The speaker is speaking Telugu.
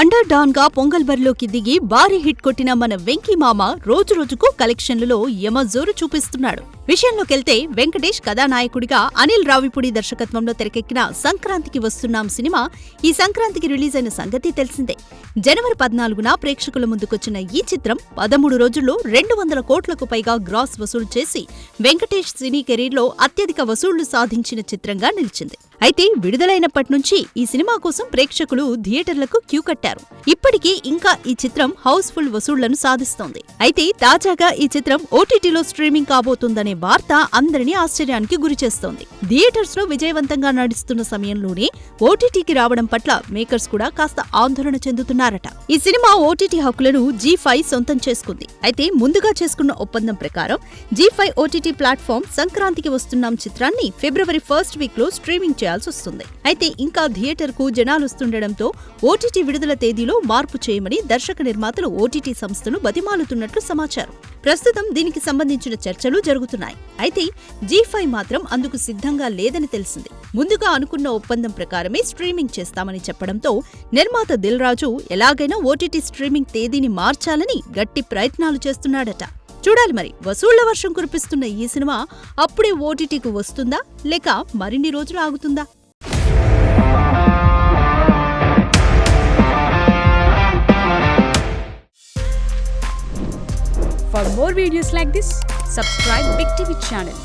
అండర్ డాన్ గా పొంగల్ బరిలోకి దిగి భారీ హిట్ కొట్టిన మన వెంకీ మామ రోజు రోజుకు కలెక్షన్లలో యమజోరు చూపిస్తున్నాడు. విషయంలోకెళ్తే వెంకటేష్ కథానాయకుడిగా అనిల్ రావిపూడి దర్శకత్వంలో తెరకెక్కిన సంక్రాంతికి వస్తున్నాం సినిమా ఈ సంక్రాంతికి రిలీజ్ అయిన సంగతి తెలిసిందే. జనవరి 14న ప్రేక్షకుల ముందుకొచ్చిన ఈ చిత్రం 13 రోజుల్లో 200 కోట్లకు పైగా గ్రాస్ వసూలు చేసి వెంకటేష్ సినీ కెరీర్లో అత్యధిక వసూళ్లు సాధించిన చిత్రంగా నిలిచింది. అయితే విడుదలైనప్పటి నుంచి ఈ సినిమా కోసం ప్రేక్షకులు థియేటర్లకు క్యూ కట్టారు. ఇప్పటికీ ఇంకా ఈ చిత్రం హౌస్ఫుల్ వసూళ్లను సాధిస్తోంది. అయితే తాజాగా ఈ చిత్రం ఓటీటీలో స్ట్రీమింగ్ కాబోతుందనే వార్త అందరినీ ఆశ్చర్యానికి గురిచేస్తోంది. థియేటర్స్ లో విజయవంతంగా నడుస్తున్న సమయంలోనే ఓటీటీకి రావడం పట్ల మేకర్స్ కూడా కాస్త ఆందోళన చెందుతున్నారట. ఈ సినిమా ఓటీటీ హక్కులను జీ5 సొంతం చేసుకుంది. అయితే ముందుగా చేసుకున్న ఒప్పందం ప్రకారం జీ5 ఓటీటీ ప్లాట్ఫామ్ సంక్రాంతికి వస్తున్నాం చిత్రాన్ని ఫిబ్రవరి 1st వీక్ లో స్ట్రీమింగ్ చేయాల్సి వస్తుంది. అయితే ఇంకా థియేటర్ కు జనాలొస్తుండటంతో ఓటీటీ విడుదల తేదీలో మార్పు చేయమని దర్శక నిర్మాతలు ఓటీటీ సంస్థను బతిమాలుతున్నట్లు సమాచారం. ప్రస్తుతం దీనికి సంబంధించిన చర్చలు జరుగుతున్నాయి. అయితే జీ5 మాత్రం అందుకు సిద్ధంగా లేదని తెలిసింది. ముందుగా అనుకున్న ఒప్పందం ప్రకారమే స్ట్రీమింగ్ చేస్తామని చెప్పడంతో నిర్మాత దిల్ రాజు ఎలాగైనా ఓటీటీ స్ట్రీమింగ్ తేదీని మార్చాలని గట్టి ప్రయత్నాలు చేస్తున్నాడట. చూడాలి మరి, వసూళ్ల వర్షం కురిపిస్తున్న ఈ సినిమా అప్పుడే ఓటీటీకి వస్తుందా లేక మరిన్ని రోజులు ఆగుతుందా? For more videos like this, subscribe Big TV channel.